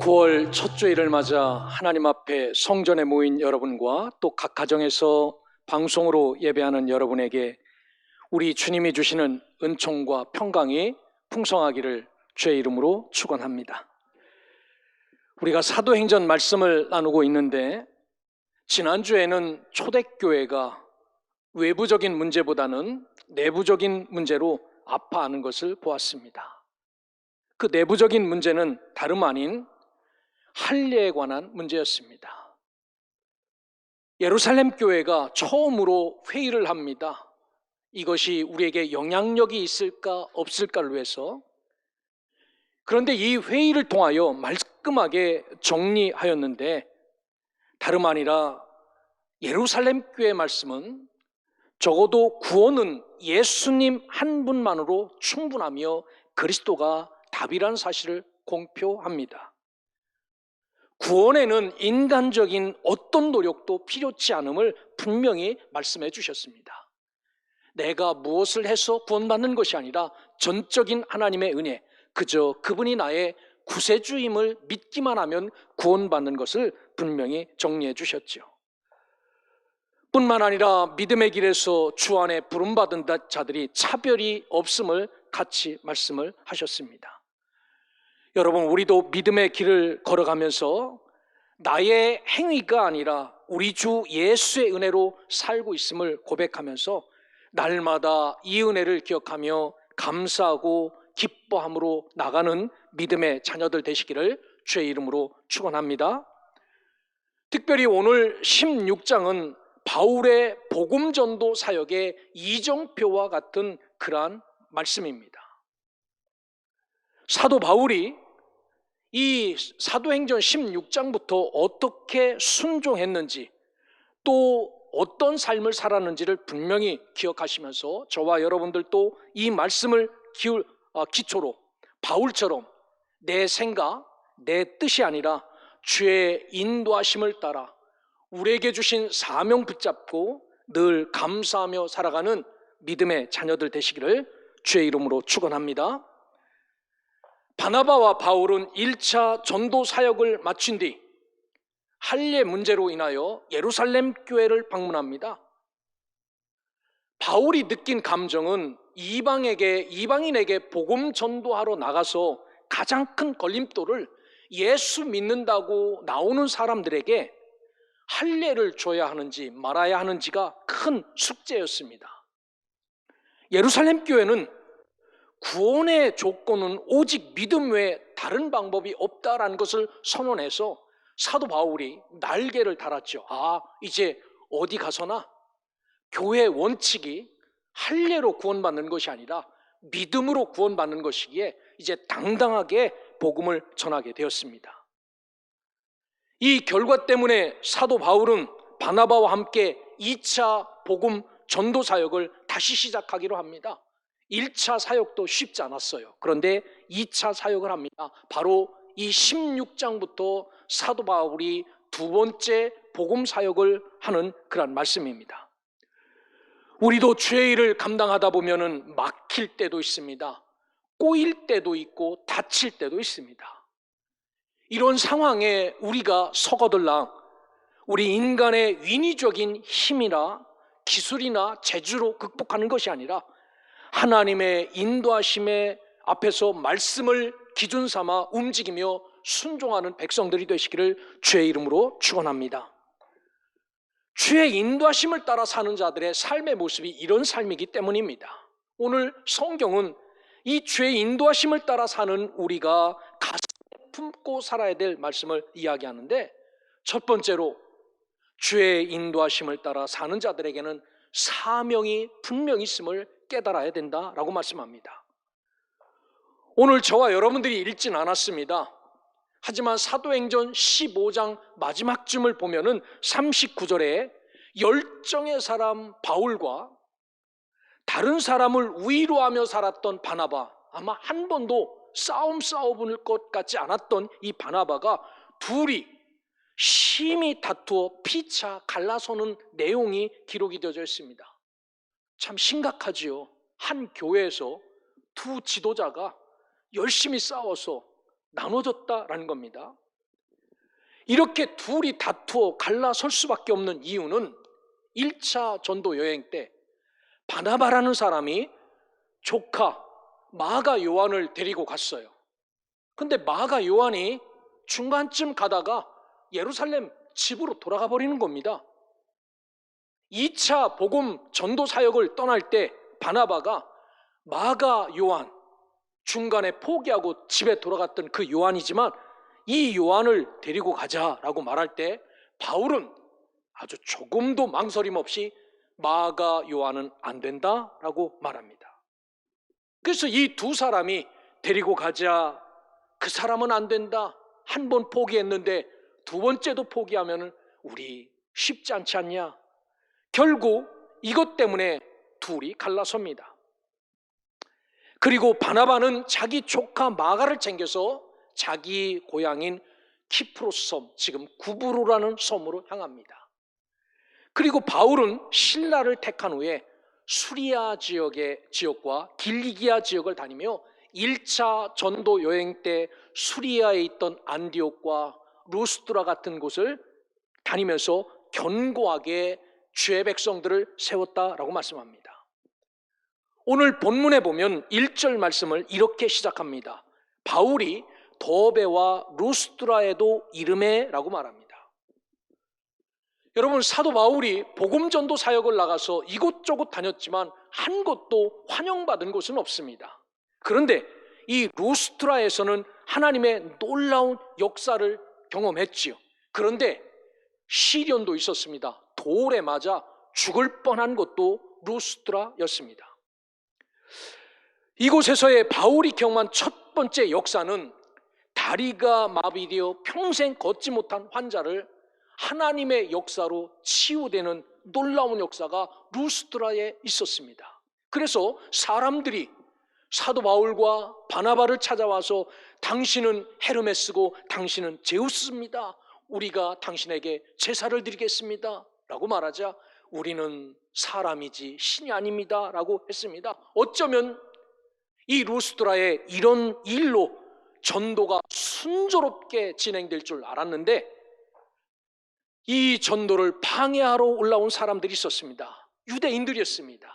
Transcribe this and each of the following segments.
9월 첫 주일을 맞아 하나님 앞에 성전에 모인 여러분과 또 각 가정에서 방송으로 예배하는 여러분에게 우리 주님이 주시는 은총과 평강이 풍성하기를 주의 이름으로 축원합니다. 우리가 사도행전 말씀을 나누고 있는데, 지난주에는 초대교회가 외부적인 문제보다는 내부적인 문제로 아파하는 것을 보았습니다. 그 내부적인 문제는 다름 아닌 할례에 관한 문제였습니다. 예루살렘 교회가 처음으로 회의를 합니다. 이것이 우리에게 영향력이 있을까 없을까를 위해서. 그런데 이 회의를 통하여 말끔하게 정리하였는데, 다름 아니라 예루살렘 교회의 말씀은 적어도 구원은 예수님 한 분만으로 충분하며 그리스도가 답이라는 사실을 공표합니다. 구원에는 인간적인 어떤 노력도 필요치 않음을 분명히 말씀해 주셨습니다. 내가 무엇을 해서 구원받는 것이 아니라 전적인 하나님의 은혜, 그저 그분이 나의 구세주임을 믿기만 하면 구원받는 것을 분명히 정리해 주셨죠. 뿐만 아니라 믿음의 길에서 주 안에 부름받은 자들이 차별이 없음을 같이 말씀을 하셨습니다. 여러분, 우리도 믿음의 길을 걸어가면서 나의 행위가 아니라 우리 주 예수의 은혜로 살고 있음을 고백하면서 날마다 이 은혜를 기억하며 감사하고 기뻐함으로 나가는 믿음의 자녀들 되시기를 주의 이름으로 축원합니다. 특별히 오늘 16장은 바울의 복음전도 사역의 이정표와 같은 그러한 말씀입니다. 사도 바울이 이 사도행전 16장부터 어떻게 순종했는지, 또 어떤 삶을 살았는지를 분명히 기억하시면서 저와 여러분들도 이 말씀을 기초로 바울처럼 내 생각, 내 뜻이 아니라 주의 인도하심을 따라 우리에게 주신 사명 붙잡고 늘 감사하며 살아가는 믿음의 자녀들 되시기를 주의 이름으로 축원합니다. 바나바와 바울은 1차 전도 사역을 마친 뒤 할례 문제로 인하여 예루살렘 교회를 방문합니다. 바울이 느낀 감정은 이방인에게 복음 전도하러 나가서 가장 큰 걸림돌을 예수 믿는다고 나오는 사람들에게 할례를 줘야 하는지 말아야 하는지가 큰 숙제였습니다. 예루살렘 교회는 구원의 조건은 오직 믿음 외에 다른 방법이 없다라는 것을 선언해서 사도 바울이 날개를 달았죠. 이제 어디 가서나 교회의 원칙이 할례로 구원받는 것이 아니라 믿음으로 구원받는 것이기에 이제 당당하게 복음을 전하게 되었습니다. 이 결과 때문에 사도 바울은 바나바와 함께 2차 복음 전도 사역을 다시 시작하기로 합니다. 1차 사역도 쉽지 않았어요. 그런데 2차 사역을 합니다. 바로 이 16장부터 사도 바울이 두 번째 복음 사역을 하는 그런 말씀입니다. 우리도 주의 일을 감당하다 보면은 막힐 때도 있습니다. 꼬일 때도 있고 다칠 때도 있습니다. 이런 상황에 우리가 서거들랑 우리 인간의 인위적인 힘이나 기술이나 재주로 극복하는 것이 아니라 하나님의 인도하심의 앞에서 말씀을 기준 삼아 움직이며 순종하는 백성들이 되시기를 주의 이름으로 축원합니다. 주의 인도하심을 따라 사는 자들의 삶의 모습이 이런 삶이기 때문입니다. 오늘 성경은 이 주의 인도하심을 따라 사는 우리가 가슴에 품고 살아야 될 말씀을 이야기하는데, 첫 번째로 주의 인도하심을 따라 사는 자들에게는 사명이 분명히 있음을 깨달아야 된다라고 말씀합니다. 오늘 저와 여러분들이 읽진 않았습니다. 하지만 사도행전 15장 마지막쯤을 보면은 39절에 열정의 사람 바울과 다른 사람을 위로하며 살았던 바나바, 아마 한 번도 싸워볼 것 같지 않았던 이 바나바가 둘이 심히 다투어 피차 갈라서는 내용이 기록이 되어져 있습니다. 참 심각하지요. 한 교회에서 두 지도자가 열심히 싸워서 나눠졌다라는 겁니다. 이렇게 둘이 다투어 갈라설 수밖에 없는 이유는 1차 전도 여행 때 바나바라는 사람이 조카 마가 요한을 데리고 갔어요. 근데 마가 요한이 중간쯤 가다가 예루살렘 집으로 돌아가 버리는 겁니다. 2차 복음 전도 사역을 떠날 때 바나바가 마가 요한, 중간에 포기하고 집에 돌아갔던 그 요한이지만 이 요한을 데리고 가자라고 말할 때 바울은 아주 조금도 망설임 없이 마가 요한은 안 된다라고 말합니다. 그래서 이 두 사람이 데리고 가자, 그 사람은 안 된다, 한 번 포기했는데 두 번째도 포기하면 우리 쉽지 않지 않냐. 결국 이것 때문에 둘이 갈라섭니다. 그리고 바나바는 자기 조카 마가를 챙겨서 자기 고향인 키프로스 섬, 지금 구브로라는 섬으로 향합니다. 그리고 바울은 신라를 택한 후에 수리아 지역과 길리기아 지역을 다니며 1차 전도 여행 때 수리아에 있던 안디옥과 루스드라 같은 곳을 다니면서 견고하게 주의 백성들을 세웠다라고 말씀합니다. 오늘 본문에 보면 1절 말씀을 이렇게 시작합니다. 바울이 더베와 루스드라에도 이르매라고 말합니다. 여러분, 사도 바울이 복음전도 사역을 나가서 이곳저곳 다녔지만 한 곳도 환영받은 곳은 없습니다. 그런데 이 루스드라에서는 하나님의 놀라운 역사를 경험했지요. 그런데 시련도 있었습니다. 돌에 맞아 죽을 뻔한 곳도 루스드라였습니다. 이곳에서의 바울이 경험한 첫 번째 역사는 다리가 마비되어 평생 걷지 못한 환자를 하나님의 역사로 치유되는 놀라운 역사가 루스드라에 있었습니다. 그래서 사람들이 사도 바울과 바나바를 찾아와서 당신은 헤르메스고 당신은 제우스입니다. 우리가 당신에게 제사를 드리겠습니다 라고 말하자 우리는 사람이지 신이 아닙니다 라고 했습니다. 어쩌면 이 루스드라에 이런 일로 전도가 순조롭게 진행될 줄 알았는데 이 전도를 방해하러 올라온 사람들이 있었습니다. 유대인들이었습니다.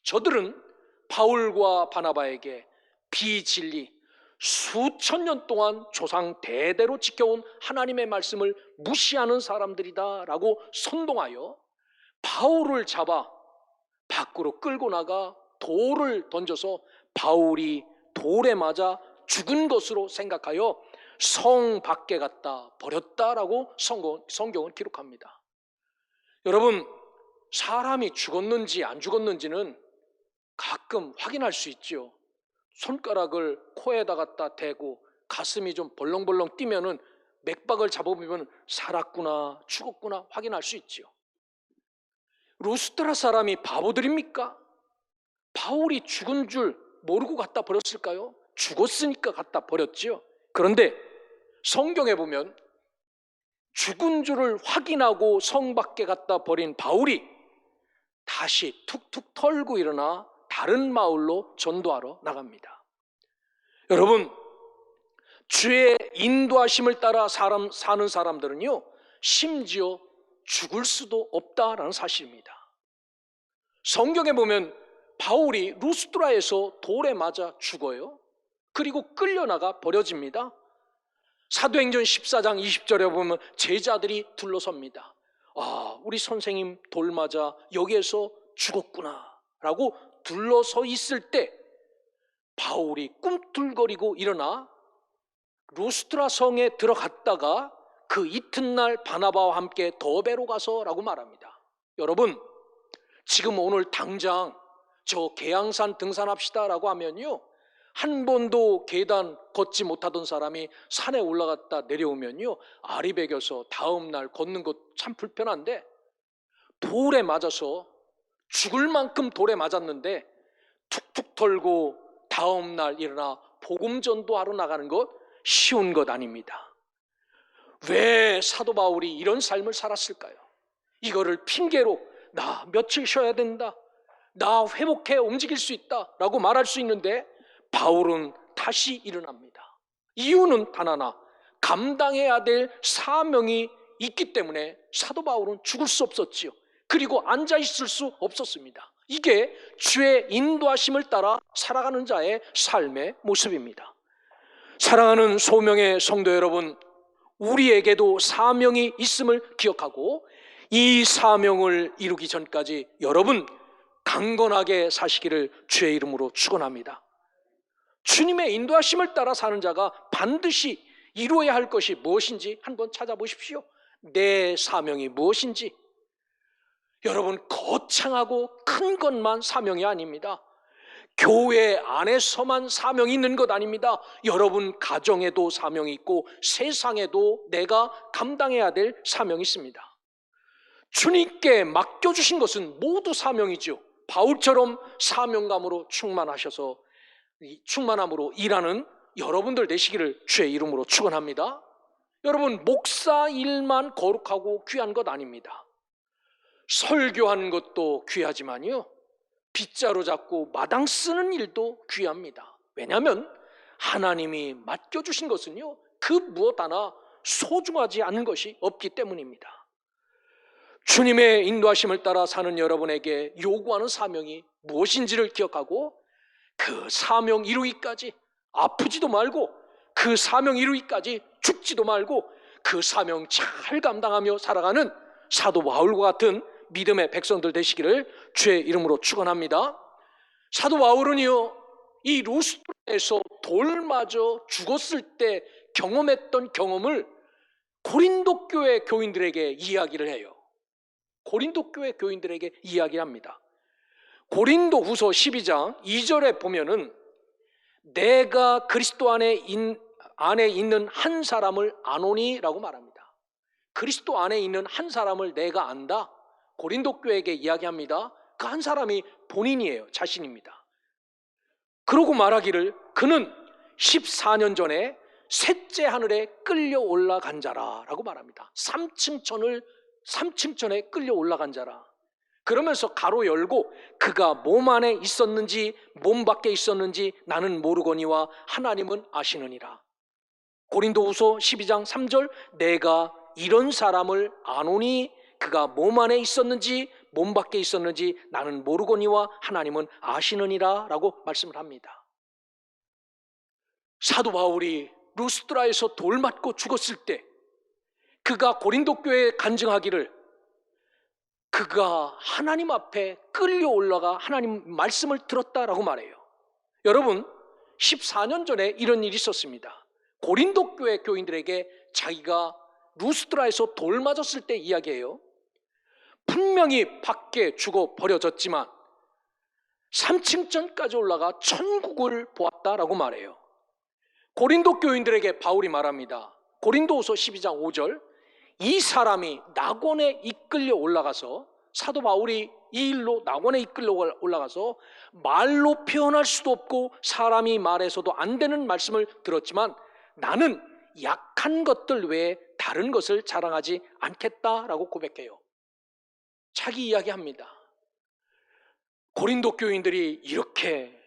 저들은 바울과 바나바에게 비진리, 수천 년 동안 조상 대대로 지켜온 하나님의 말씀을 무시하는 사람들이다라고 선동하여 바울을 잡아 밖으로 끌고 나가 돌을 던져서 바울이 돌에 맞아 죽은 것으로 생각하여 성 밖에 갖다 버렸다라고 성경은 기록합니다. 여러분, 사람이 죽었는지 안 죽었는지는 가끔 확인할 수 있죠. 손가락을 코에다 갖다 대고 가슴이 좀 벌렁벌렁 뛰면은 맥박을 잡아보면 살았구나 죽었구나 확인할 수 있죠. 루스드라 사람이 바보들입니까? 바울이 죽은 줄 모르고 갖다 버렸을까요? 죽었으니까 갖다 버렸지요. 그런데 성경에 보면 죽은 줄을 확인하고 성 밖에 갖다 버린 바울이 다시 툭툭 털고 일어나 다른 마을로 전도하러 나갑니다. 여러분, 주의 인도하심을 따라 사는 사람들은요, 심지어 죽을 수도 없다라는 사실입니다. 성경에 보면 바울이 루스드라에서 돌에 맞아 죽어요. 그리고 끌려나가 버려집니다. 사도행전 14장 20절에 보면 제자들이 둘러섭니다. 아, 우리 선생님 돌 맞아 여기에서 죽었구나 라고 둘러서 있을 때 바울이 꿈틀거리고 일어나 루스드라 성에 들어갔다가 그 이튿날 바나바와 함께 더베로 가서 라고 말합니다. 여러분, 지금 오늘 당장 저 계양산 등산합시다 라고 하면요, 한 번도 계단 걷지 못하던 사람이 산에 올라갔다 내려오면요, 알이 배겨서 다음날 걷는 것 참 불편한데 돌에 맞아서 죽을 만큼 돌에 맞았는데 툭툭 털고 다음날 일어나 복음 전도하러 나가는 것 쉬운 것 아닙니다. 왜 사도 바울이 이런 삶을 살았을까요? 이거를 핑계로 나 며칠 쉬어야 된다, 나 회복해 움직일 수 있다 라고 말할 수 있는데 바울은 다시 일어납니다. 이유는 단 하나, 감당해야 될 사명이 있기 때문에 사도 바울은 죽을 수 없었지요. 그리고 앉아 있을 수 없었습니다. 이게 주의 인도하심을 따라 살아가는 자의 삶의 모습입니다. 사랑하는 소명의 성도 여러분, 우리에게도 사명이 있음을 기억하고 이 사명을 이루기 전까지 여러분 강건하게 사시기를 주의 이름으로 축원합니다. 주님의 인도하심을 따라 사는 자가 반드시 이루어야 할 것이 무엇인지 한번 찾아보십시오. 내 사명이 무엇인지. 여러분, 거창하고 큰 것만 사명이 아닙니다. 교회 안에서만 사명이 있는 것 아닙니다. 여러분 가정에도 사명이 있고 세상에도 내가 감당해야 될 사명이 있습니다. 주님께 맡겨주신 것은 모두 사명이죠. 바울처럼 사명감으로 충만함으로 일하는 여러분들 되시기를 주의 이름으로 축원합니다. 여러분, 목사 일만 거룩하고 귀한 것 아닙니다. 설교하는 것도 귀하지만요, 빗자루 잡고 마당 쓰는 일도 귀합니다. 왜냐하면 하나님이 맡겨주신 것은요, 그 무엇 하나 소중하지 않은 것이 없기 때문입니다. 주님의 인도하심을 따라 사는 여러분에게 요구하는 사명이 무엇인지를 기억하고 그 사명 이루기까지 아프지도 말고 그 사명 이루기까지 죽지도 말고 그 사명 잘 감당하며 살아가는 사도 바울과 같은 믿음의 백성들 되시기를 주의 이름으로 축원합니다. 사도 바울은요, 이 루스드라에서 돌 맞아 죽었을 때 경험했던 경험을 고린도 교회 교인들에게 이야기를 해요. 고린도 교회 교인들에게 이야기합니다. 고린도 후서 12장 2절에 보면은 내가 그리스도 안에 있는 한 사람을 아노니 라고 말합니다. 그리스도 안에 있는 한 사람을 내가 안다. 고린도 교회에게 이야기합니다. 그 한 사람이 본인이에요. 자신입니다. 그러고 말하기를 그는 14년 전에 셋째 하늘에 끌려 올라간 자라라고 말합니다. 3층천에 끌려 올라간 자라. 그러면서 가로 열고 그가 몸 안에 있었는지 몸 밖에 있었는지 나는 모르거니와 하나님은 아시느니라. 고린도후서 12장 3절 내가 이런 사람을 아노니 그가 몸 안에 있었는지 몸 밖에 있었는지 나는 모르거니와 하나님은 아시느니라 라고 말씀을 합니다. 사도 바울이 루스드라에서 돌 맞고 죽었을 때 그가 고린도 교회에 간증하기를 그가 하나님 앞에 끌려 올라가 하나님 말씀을 들었다라고 말해요. 여러분, 14년 전에 이런 일이 있었습니다. 고린도 교회 교인들에게 자기가 루스드라에서 돌 맞았을 때 이야기해요. 분명히 밖에 죽어 버려졌지만 3층전까지 올라가 천국을 보았다라고 말해요. 고린도 교인들에게 바울이 말합니다. 고린도후서 12장 5절 이 사람이 낙원에 이끌려 올라가서 사도 바울이 이 일로 낙원에 이끌려 올라가서 말로 표현할 수도 없고 사람이 말해서도 안 되는 말씀을 들었지만 나는 약한 것들 외에 다른 것을 자랑하지 않겠다라고 고백해요. 자기 이야기합니다. 고린도 교인들이 이렇게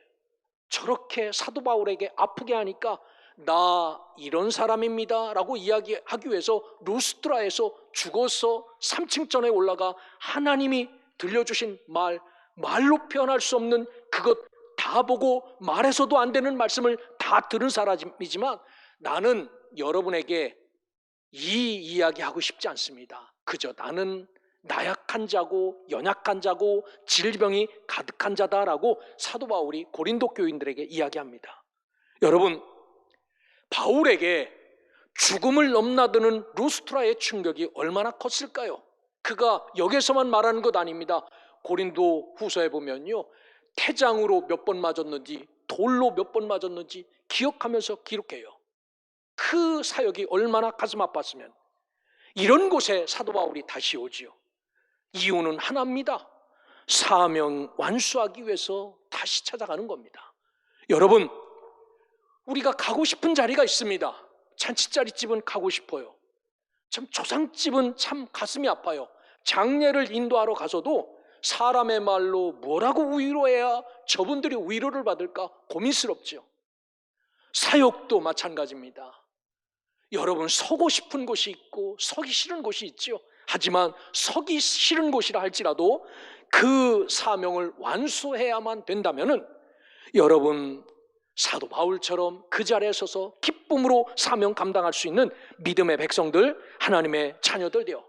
저렇게 사도 바울에게 아프게 하니까 나 이런 사람입니다 라고 이야기하기 위해서 루스드라에서 죽어서 3층전에 올라가 하나님이 들려주신 말로 표현할 수 없는 그것 다 보고 말해서도 안 되는 말씀을 다 들은 사람이지만 나는 여러분에게 이 이야기하고 싶지 않습니다. 그저 나는 나약한 자고 연약한 자고 질병이 가득한 자다라고 사도 바울이 고린도 교인들에게 이야기합니다. 여러분, 바울에게 죽음을 넘나드는 루스드라의 충격이 얼마나 컸을까요? 그가 여기서만 말하는 것 아닙니다. 고린도 후서에 보면요, 태장으로 몇 번 맞았는지 돌로 몇 번 맞았는지 기억하면서 기록해요. 그 사역이 얼마나 가슴 아팠으면 이런 곳에 사도 바울이 다시 오지요. 이유는 하나입니다. 사명 완수하기 위해서 다시 찾아가는 겁니다. 여러분, 우리가 가고 싶은 자리가 있습니다. 잔치자리집은 가고 싶어요. 참 조상집은 참 가슴이 아파요. 장례를 인도하러 가서도 사람의 말로 뭐라고 위로해야 저분들이 위로를 받을까 고민스럽죠. 사역도 마찬가지입니다. 여러분, 서고 싶은 곳이 있고 서기 싫은 곳이 있죠. 하지만 서기 싫은 곳이라 할지라도 그 사명을 완수해야만 된다면은 여러분, 사도 바울처럼 그 자리에 서서 기쁨으로 사명 감당할 수 있는 믿음의 백성들, 하나님의 자녀들 되어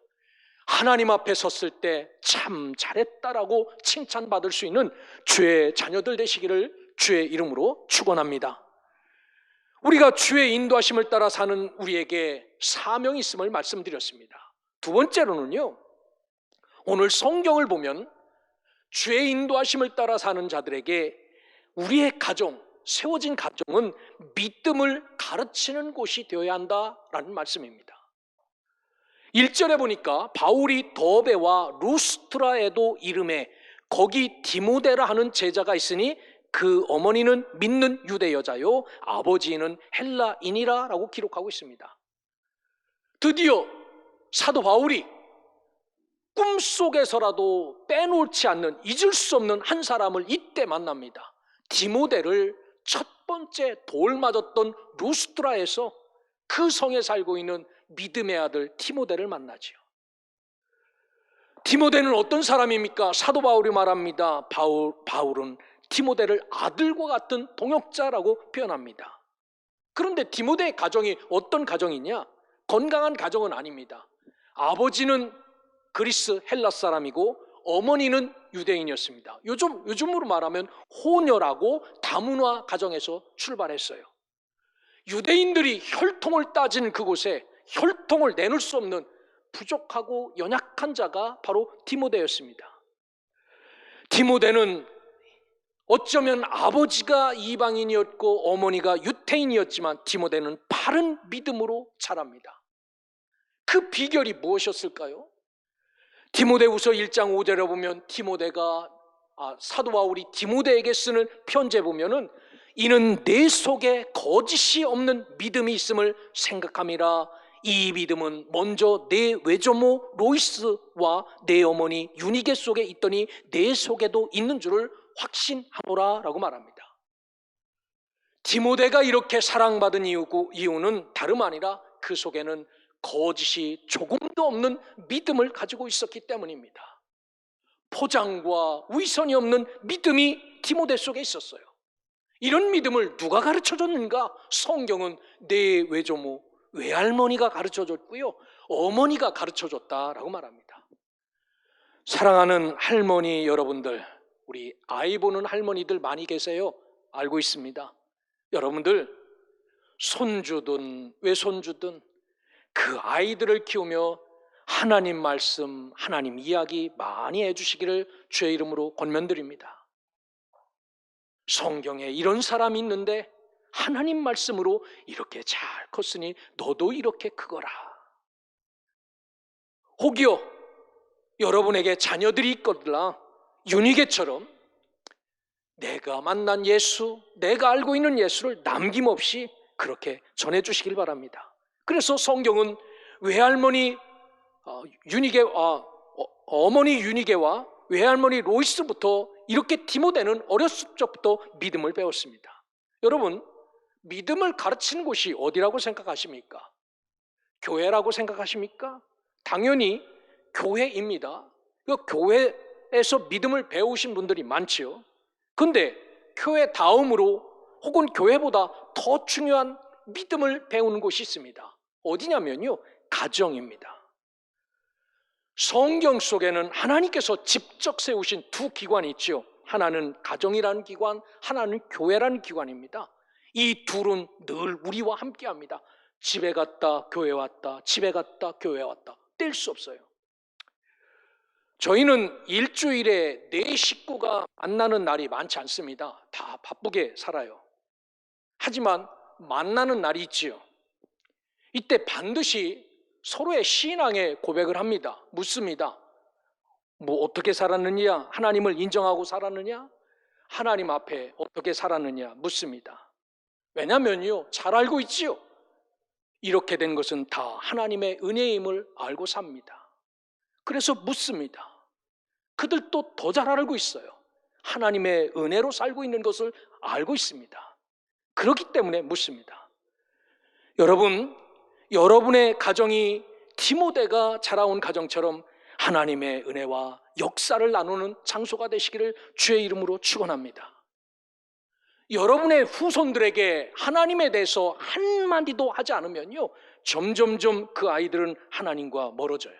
하나님 앞에 섰을 때 참 잘했다라고 칭찬받을 수 있는 주의 자녀들 되시기를 주의 이름으로 축원합니다. 우리가 주의 인도하심을 따라 사는 우리에게 사명이 있음을 말씀드렸습니다. 두 번째로는요, 오늘 성경을 보면 주의 인도하심을 따라 사는 자들에게 우리의 가정, 세워진 가정은 믿음을 가르치는 곳이 되어야 한다라는 말씀입니다. 1절에 보니까 바울이 더베와 루스트라에도 이름에 거기 디모데라 하는 제자가 있으니 그 어머니는 믿는 유대 여자요 아버지는 헬라인이라 라고 기록하고 있습니다. 드디어 사도 바울이 꿈속에서라도 빼놓지 않는, 잊을 수 없는 한 사람을 이때 만납니다. 디모데를 첫 번째 돌 맞았던 루스트라에서 그 성에 살고 있는 믿음의 아들 디모데를 만나죠. 디모데는 어떤 사람입니까? 사도 바울이 말합니다. 바울은 디모데를 아들과 같은 동역자라고 표현합니다. 그런데 디모데의 가정이 어떤 가정이냐? 건강한 가정은 아닙니다. 아버지는 그리스 헬라 사람이고 어머니는 유대인이었습니다. 요즘으로 말하면 혼혈하고 다문화 가정에서 출발했어요. 유대인들이 혈통을 따지는 그곳에 혈통을 내놓을 수 없는 부족하고 연약한 자가 바로 디모데였습니다. 디모데는 어쩌면 아버지가 이방인이었고 어머니가 유태인이었지만 디모데는 바른 믿음으로 자랍니다. 그 비결이 무엇이었을까요? 디모데후서 1장 5절에 보면 사도 바울이 디모데에게 쓰는 편지에 보면은 이는 내 속에 거짓이 없는 믿음이 있음을 생각함이라. 이 믿음은 먼저 내 외조모 로이스와 내 어머니 유니게 속에 있더니 내 속에도 있는 줄을 확신하노라 라고 말합니다. 디모데가 이렇게 사랑받은 이유는 다름 아니라 그 속에는 거짓이 조금도 없는 믿음을 가지고 있었기 때문입니다. 포장과 위선이 없는 믿음이 디모데 속에 있었어요. 이런 믿음을 누가 가르쳐줬는가? 성경은 내 외조모, 외할머니가 가르쳐줬고요, 어머니가 가르쳐줬다라고 말합니다. 사랑하는 할머니 여러분들, 우리 아이 보는 할머니들 많이 계세요. 알고 있습니다. 여러분들 손주든 외손주든 그 아이들을 키우며 하나님 말씀, 하나님 이야기 많이 해주시기를 주의 이름으로 권면드립니다. 성경에 이런 사람이 있는데 하나님 말씀으로 이렇게 잘 컸으니 너도 이렇게 크거라. 혹여 여러분에게 자녀들이 있거나 유니게처럼 내가 만난 예수, 내가 알고 있는 예수를 남김없이 그렇게 전해주시길 바랍니다. 그래서 성경은 외할머니 어머니 유니게와 외할머니 로이스부터 이렇게 디모데는 어렸을 적부터 믿음을 배웠습니다. 여러분, 믿음을 가르치는 곳이 어디라고 생각하십니까? 교회라고 생각하십니까? 당연히 교회입니다. 교회에서 믿음을 배우신 분들이 많지요. 그런데 교회 다음으로 혹은 교회보다 더 중요한 믿음을 배우는 곳이 있습니다. 어디냐면요, 가정입니다. 성경 속에는 하나님께서 직접 세우신 두 기관이 있죠. 하나는 가정이라는 기관, 하나는 교회라는 기관입니다. 이 둘은 늘 우리와 함께합니다. 집에 갔다 교회 왔다, 집에 갔다 교회 왔다, 뗄 수 없어요. 저희는 일주일에 4 식구가 만나는 날이 많지 않습니다. 다 바쁘게 살아요. 하지만 만나는 날이 있지요. 이때 반드시 서로의 신앙의 고백을 합니다. 묻습니다. 어떻게 살았느냐? 하나님을 인정하고 살았느냐? 하나님 앞에 어떻게 살았느냐? 묻습니다. 왜냐면요, 잘 알고 있지요. 이렇게 된 것은 다 하나님의 은혜임을 알고 삽니다. 그래서 묻습니다. 그들도 더 잘 알고 있어요. 하나님의 은혜로 살고 있는 것을 알고 있습니다. 그렇기 때문에 묻습니다. 여러분, 여러분의 가정이 디모데가 자라온 가정처럼 하나님의 은혜와 역사를 나누는 장소가 되시기를 주의 이름으로 축원합니다. 여러분의 후손들에게 하나님에 대해서 한마디도 하지 않으면요, 점점점 그 아이들은 하나님과 멀어져요.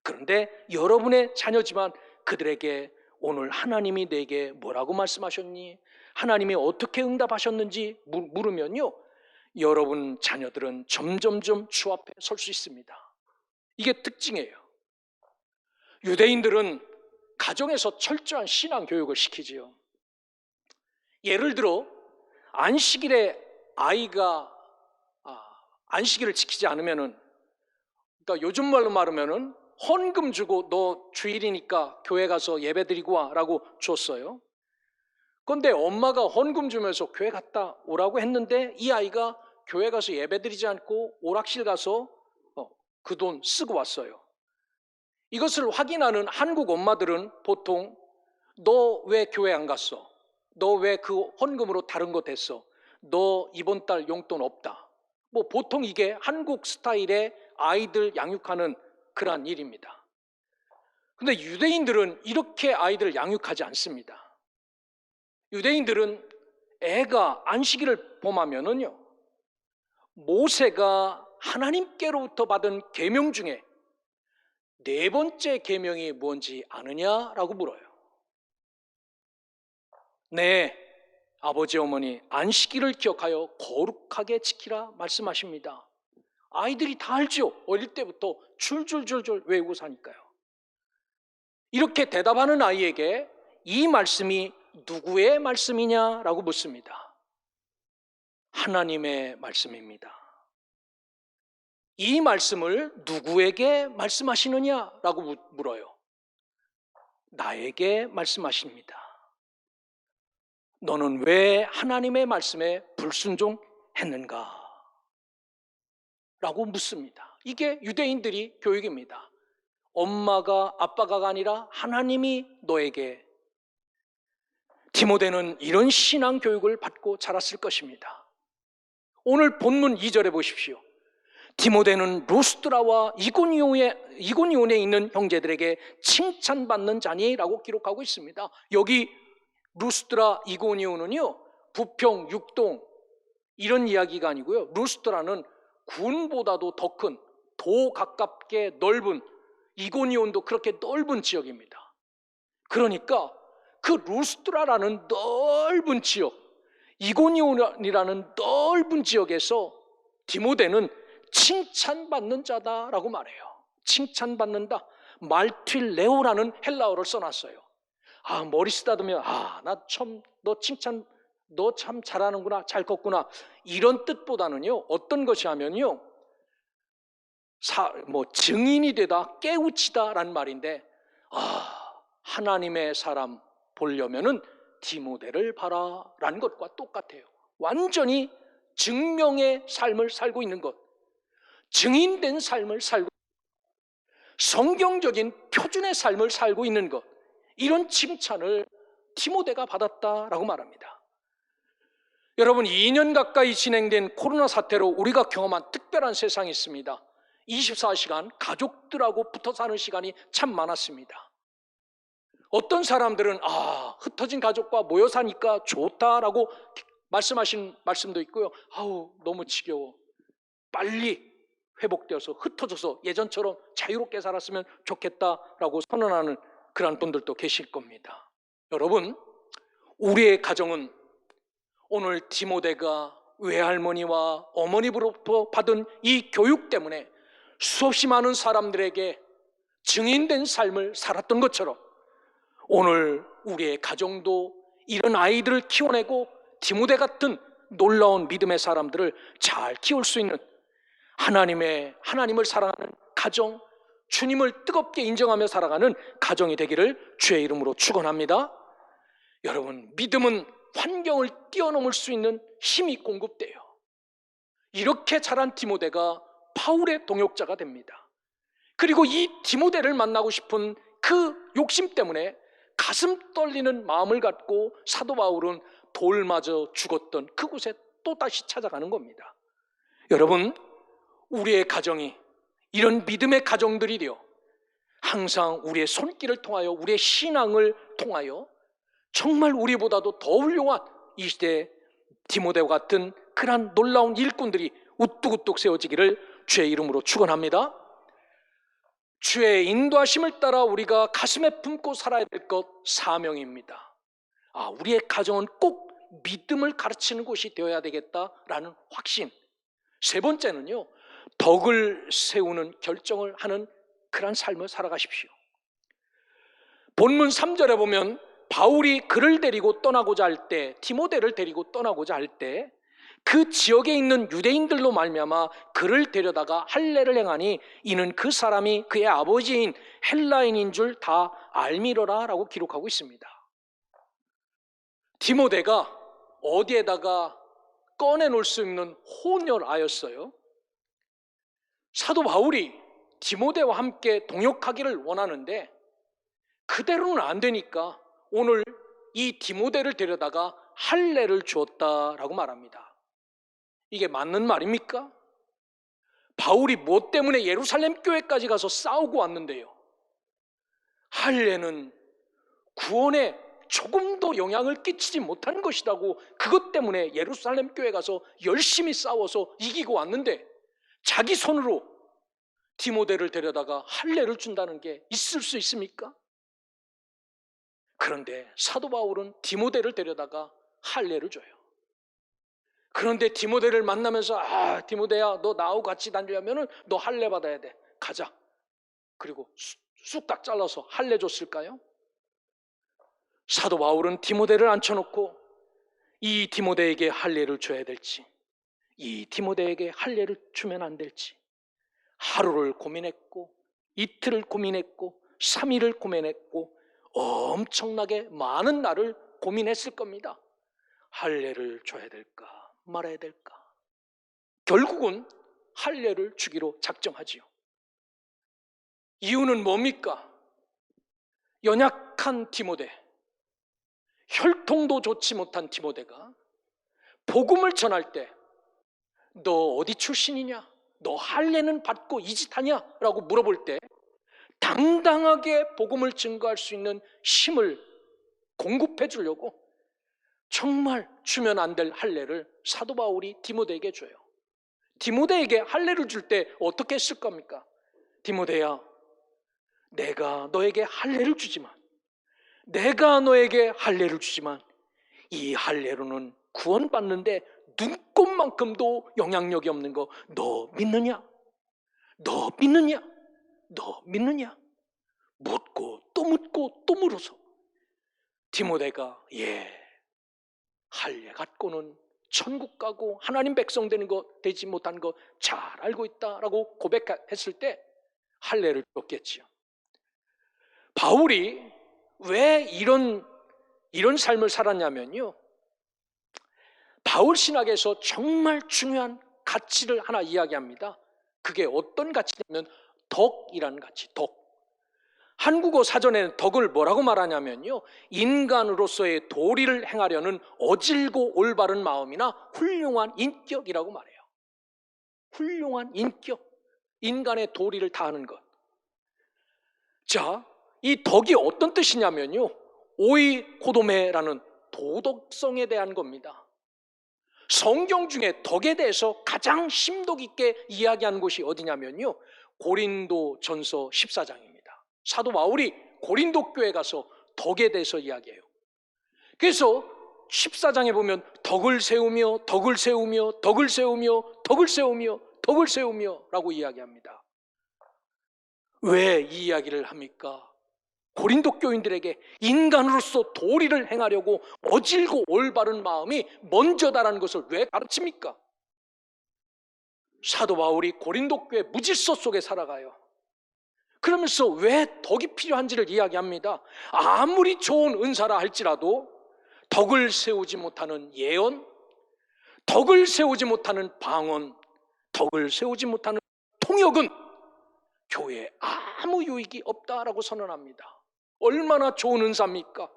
그런데 여러분의 자녀지만 그들에게 오늘 하나님이 내게 뭐라고 말씀하셨니? 하나님이 어떻게 응답하셨는지 물으면요, 여러분 자녀들은 점점점 주 앞에 설 수 있습니다. 이게 특징이에요. 유대인들은 가정에서 철저한 신앙 교육을 시키지요. 예를 들어 안식일에 아이가 안식일을 지키지 않으면은, 그러니까 요즘 말로 말하면은 헌금 주고 너 주일이니까 교회 가서 예배 드리고 와라고 줬어요. 그런데 엄마가 헌금 주면서 교회 갔다 오라고 했는데 이 아이가 교회 가서 예배 드리지 않고 오락실 가서 그 돈 쓰고 왔어요. 이것을 확인하는 한국 엄마들은 보통 너 왜 교회 안 갔어? 너 왜 그 헌금으로 다른 거 됐어? 너 이번 달 용돈 없다. 뭐 보통 이게 한국 스타일의 아이들 양육하는 그러한 일입니다. 근데 유대인들은 이렇게 아이들을 양육하지 않습니다. 유대인들은 애가 안식일을 범하면은요, 모세가 하나님께로부터 받은 계명 중에 네 번째 계명이 뭔지 아느냐라고 물어요. 네, 아버지 어머니 안식일을 기억하여 거룩하게 지키라 말씀하십니다. 아이들이 다 알죠. 어릴 때부터 줄줄줄줄 외우고 사니까요. 이렇게 대답하는 아이에게 이 말씀이 누구의 말씀이냐라고 묻습니다. 하나님의 말씀입니다. 이 말씀을 누구에게 말씀하시느냐라고 물어요. 나에게 말씀하십니다. 너는 왜 하나님의 말씀에 불순종했는가? 라고 묻습니다. 이게 유대인들이 교육입니다. 엄마가 아빠가 아니라 하나님이 너에게. 디모데는 이런 신앙 교육을 받고 자랐을 것입니다. 오늘 본문 2절에 보십시오. 디모데는 루스드라와 이고니온에 있는 형제들에게 칭찬받는 자니라고 기록하고 있습니다. 여기 루스드라, 이고니온은요, 부평, 육동 이런 이야기가 아니고요, 루스드라는 군보다도 더 큰 도 가깝게 넓은, 이고니온도 그렇게 넓은 지역입니다. 그러니까 그 루스드라라는 넓은 지역, 이고니온이라는 넓은 지역에서 디모데는 칭찬받는 자다라고 말해요. 칭찬받는다. 말튠레오라는 헬라어를 써놨어요. 머리 쓰다듬으면 너 참 잘하는구나, 잘 컸구나, 이런 뜻보다는요, 어떤 것이 하면요, 증인이 되다, 깨우치다라는 말인데, 하나님의 사람 보려면은 디모데를 봐라라는 것과 똑같아요. 완전히 증명의 삶을 살고 있는 것, 증인된 삶을 살고, 성경적인 표준의 삶을 살고 있는 것, 이런 칭찬을 디모데가 받았다라고 말합니다. 여러분, 2년 가까이 진행된 코로나 사태로 우리가 경험한 특별한 세상이 있습니다. 24시간 가족들하고 붙어 사는 시간이 참 많았습니다. 어떤 사람들은 흩어진 가족과 모여 사니까 좋다라고 말씀하신 말씀도 있고요. 너무 지겨워, 빨리 회복되어서 흩어져서 예전처럼 자유롭게 살았으면 좋겠다라고 선언하는 그런 분들도 계실 겁니다. 여러분, 우리의 가정은 오늘 디모데가 외할머니와 어머니로부터 받은 이 교육 때문에 수없이 많은 사람들에게 증인된 삶을 살았던 것처럼 오늘 우리의 가정도 이런 아이들을 키워내고 디모데 같은 놀라운 믿음의 사람들을 잘 키울 수 있는 하나님을 사랑하는 가정, 주님을 뜨겁게 인정하며 살아가는 가정이 되기를 주의 이름으로 축원합니다. 여러분, 믿음은 환경을 뛰어넘을 수 있는 힘이 공급돼요. 이렇게 자란 디모데가 바울의 동역자가 됩니다. 그리고 이 디모데를 만나고 싶은 그 욕심 때문에 가슴 떨리는 마음을 갖고 사도 바울은 돌 맞아 죽었던 그곳에 또다시 찾아가는 겁니다. 여러분, 우리의 가정이 이런 믿음의 가정들이 되어 항상 우리의 손길을 통하여 우리의 신앙을 통하여 정말 우리보다도 더 훌륭한 이 시대의 디모데와 같은 그러한 놀라운 일꾼들이 우뚝우뚝 세워지기를 주의 이름으로 축원합니다. 주의 인도하심을 따라 우리가 가슴에 품고 살아야 될 것 사명입니다. 우리의 가정은 꼭 믿음을 가르치는 곳이 되어야 되겠다라는 확신. 세 번째는요, 덕을 세우는 결정을 하는 그런 삶을 살아가십시오. 본문 3절에 보면 바울이 그를 데리고 떠나고자 할 때, 디모데를 데리고 떠나고자 할 때 그 지역에 있는 유대인들로 말미암아 그를 데려다가 할례를 행하니 이는 그 사람이 그의 아버지인 헬라인인 줄 다 알미러라 라고 기록하고 있습니다. 디모데가 어디에다가 꺼내놓을 수 있는 혼혈아였어요. 사도 바울이 디모데와 함께 동역하기를 원하는데 그대로는 안 되니까 오늘 이 디모데를 데려다가 할례를 주었다라고 말합니다. 이게 맞는 말입니까? 바울이 뭐 때문에 예루살렘 교회까지 가서 싸우고 왔는데요, 할례는 구원에 조금도 영향을 끼치지 못하는 것이라고 그것 때문에 예루살렘 교회 가서 열심히 싸워서 이기고 왔는데 자기 손으로 디모데를 데려다가 할례를 준다는 게 있을 수 있습니까? 그런데 사도 바울은 디모데를 데려다가 할례를 줘요. 그런데 디모데를 만나면서 디모데야, 너 나하고 같이 다니려면 너 할례 받아야 돼. 가자. 그리고 쑥딱 잘라서 할례 줬을까요? 사도 바울은 디모데를 앉혀놓고 이 디모데에게 할례를 줘야 될지, 이 디모데에게 할례를 주면 안 될지 하루를 고민했고, 이틀을 고민했고, 3일을 고민했고, 엄청나게 많은 날을 고민했을 겁니다. 할례를 줘야 될까 말아야 될까? 결국은 할례를 주기로 작정하지요. 이유는 뭡니까? 연약한 디모데, 혈통도 좋지 못한 디모데가 복음을 전할 때 너 어디 출신이냐? 너 할례는 받고 이 짓 하냐? 라고 물어볼 때 당당하게 복음을 증거할 수 있는 힘을 공급해 주려고 정말 주면 안 될 할례를 사도 바울이 디모데에게 줘요. 디모데에게 할례를 줄 때 어떻게 했을 겁니까? 디모데야, 내가 너에게 할례를 주지만 이 할례로는 구원받는데 눈꼽만큼도 영향력이 없는 거 너 믿느냐? 너 믿느냐? 너 믿느냐? 묻고 또 묻고 또 물어서 디모데가 할례 갖고는 천국 가고 하나님 백성 되는 거 되지 못한 거 잘 알고 있다라고 고백했을 때 할례를 줬겠지요. 바울이 왜 이런 삶을 살았냐면요, 바울 신학에서 정말 중요한 가치를 하나 이야기합니다. 그게 어떤 가치냐면 덕이라는 가치, 덕. 한국어 사전에는 덕을 뭐라고 말하냐면요, 인간으로서의 도리를 행하려는 어질고 올바른 마음이나 훌륭한 인격이라고 말해요. 훌륭한 인격, 인간의 도리를 다하는 것. 자, 이 덕이 어떤 뜻이냐면요, 오이코도메라는 도덕성에 대한 겁니다. 성경 중에 덕에 대해서 가장 심도 깊게 이야기한 곳이 어디냐면요, 고린도 전서 14장입니다. 사도 바울이 고린도 교회에 가서 덕에 대해서 이야기해요. 그래서 14장에 보면 덕을 세우며 덕을 세우며 덕을 세우며 덕을 세우며 덕을 세우며 라고 이야기합니다. 왜 이 이야기를 합니까? 고린도 교인들에게 인간으로서 도리를 행하려고 어질고 올바른 마음이 먼저다라는 것을 왜 가르칩니까? 사도 바울이 고린도 교회 무질서 속에 살아가요. 그러면서 왜 덕이 필요한지를 이야기합니다. 아무리 좋은 은사라 할지라도 덕을 세우지 못하는 예언, 덕을 세우지 못하는 방언, 덕을 세우지 못하는 통역은 교회에 아무 유익이 없다라고 선언합니다. 얼마나 좋은 은사입니까?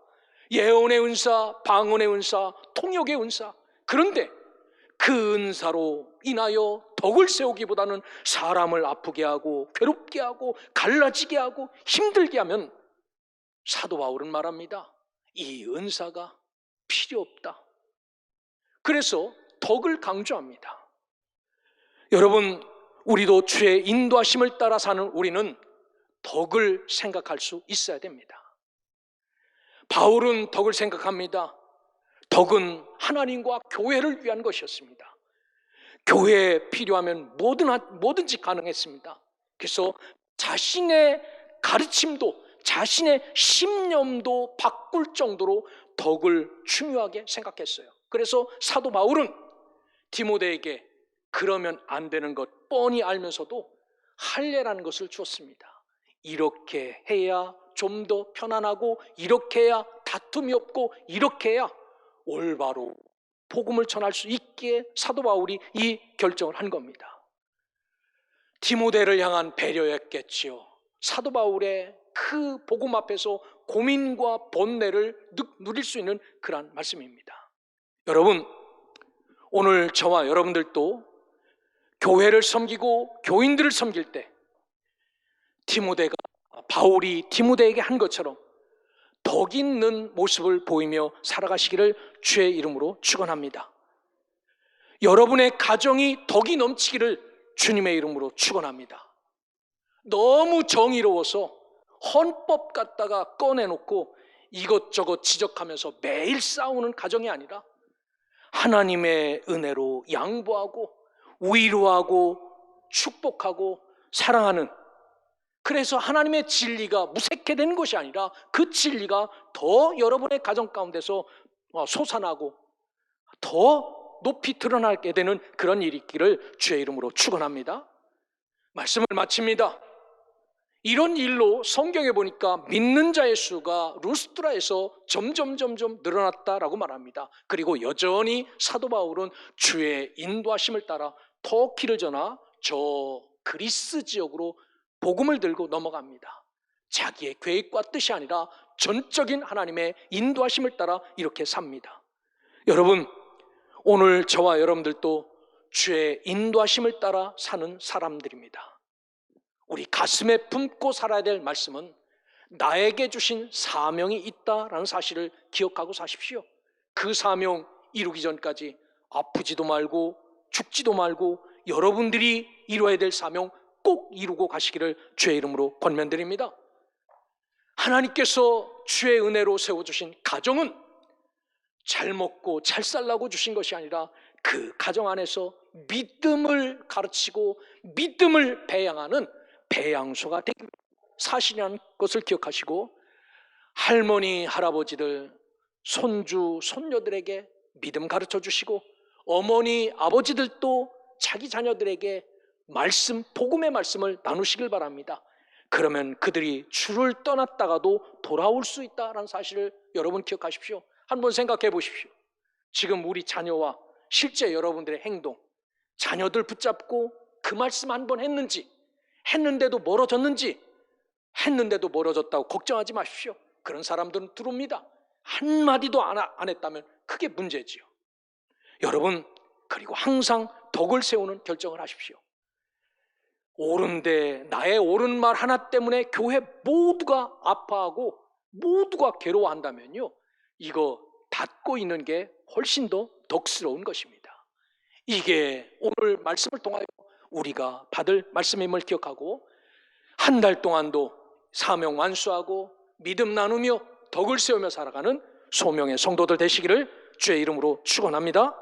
예언의 은사, 방언의 은사, 통역의 은사. 그런데 그 은사로 인하여 덕을 세우기보다는 사람을 아프게 하고 괴롭게 하고 갈라지게 하고 힘들게 하면 사도 바울은 말합니다. 이 은사가 필요 없다. 그래서 덕을 강조합니다. 여러분, 우리도 주의 인도하심을 따라 사는 우리는 덕을 생각할 수 있어야 됩니다. 바울은 덕을 생각합니다. 덕은 하나님과 교회를 위한 것이었습니다. 교회에 필요하면 뭐든지 가능했습니다. 그래서 자신의 가르침도, 자신의 신념도 바꿀 정도로 덕을 중요하게 생각했어요. 그래서 사도 바울은 디모데에게 그러면 안 되는 것 뻔히 알면서도 할례라는 것을 주었습니다. 이렇게 해야 좀 더 편안하고, 이렇게 해야 다툼이 없고, 이렇게 해야 올바로 복음을 전할 수 있게 사도 바울이 이 결정을 한 겁니다. 디모데를 향한 배려였겠지요. 사도 바울의 그 복음 앞에서 고민과 번뇌를 누릴 수 있는 그런 말씀입니다. 여러분, 오늘 저와 여러분들도 교회를 섬기고 교인들을 섬길 때 바울이 디모데에게 한 것처럼 덕 있는 모습을 보이며 살아가시기를 주의 이름으로 축원합니다. 여러분의 가정이 덕이 넘치기를 주님의 이름으로 축원합니다. 너무 정의로워서 헌법 갖다가 꺼내놓고 이것저것 지적하면서 매일 싸우는 가정이 아니라 하나님의 은혜로 양보하고 위로하고 축복하고 사랑하는, 그래서 하나님의 진리가 무색해 되는 것이 아니라 그 진리가 더 여러분의 가정 가운데서 솟아나고 더 높이 드러나게 되는 그런 일이 있기를 주의 이름으로 축원합니다. 말씀을 마칩니다. 이런 일로 성경에 보니까 믿는 자의 수가 루스드라에서 점점 늘어났다라고 말합니다. 그리고 여전히 사도 바울은 주의 인도하심을 따라 터키를 지나 저 그리스 지역으로 복음을 들고 넘어갑니다. 자기의 계획과 뜻이 아니라 전적인 하나님의 인도하심을 따라 이렇게 삽니다. 여러분, 오늘 저와 여러분들도 주의 인도하심을 따라 사는 사람들입니다. 우리 가슴에 품고 살아야 될 말씀은 나에게 주신 사명이 있다라는 사실을 기억하고 사십시오. 그 사명 이루기 전까지 아프지도 말고 죽지도 말고 여러분들이 이루어야 될 사명 꼭 이루고 가시기를 주의 이름으로 권면드립니다. 하나님께서 주의 은혜로 세워주신 가정은 잘 먹고 잘 살라고 주신 것이 아니라 그 가정 안에서 믿음을 가르치고 믿음을 배양하는 배양소가 되기 사실이라는 것을 기억하시고, 할머니, 할아버지들, 손주, 손녀들에게 믿음 가르쳐 주시고, 어머니, 아버지들도 자기 자녀들에게 말씀, 복음의 말씀을 나누시길 바랍니다. 그러면 그들이 주를 떠났다가도 돌아올 수 있다는 사실을 여러분 기억하십시오. 한번 생각해 보십시오. 지금 우리 자녀와 실제 여러분들의 행동, 자녀들 붙잡고 그 말씀 한 번 했는데도 멀어졌는지, 했는데도 멀어졌다고 걱정하지 마십시오. 그런 사람들은 들어옵니다. 한마디도 안 했다면 그게 문제지요. 여러분, 그리고 항상 덕을 세우는 결정을 하십시오. 옳은데 나의 옳은 말 하나 때문에 교회 모두가 아파하고 모두가 괴로워한다면요, 이거 닫고 있는 게 훨씬 더 덕스러운 것입니다. 이게 오늘 말씀을 통하여 우리가 받을 말씀임을 기억하고, 한 달 동안도 사명 완수하고 믿음 나누며 덕을 세우며 살아가는 소명의 성도들 되시기를 주의 이름으로 축원합니다.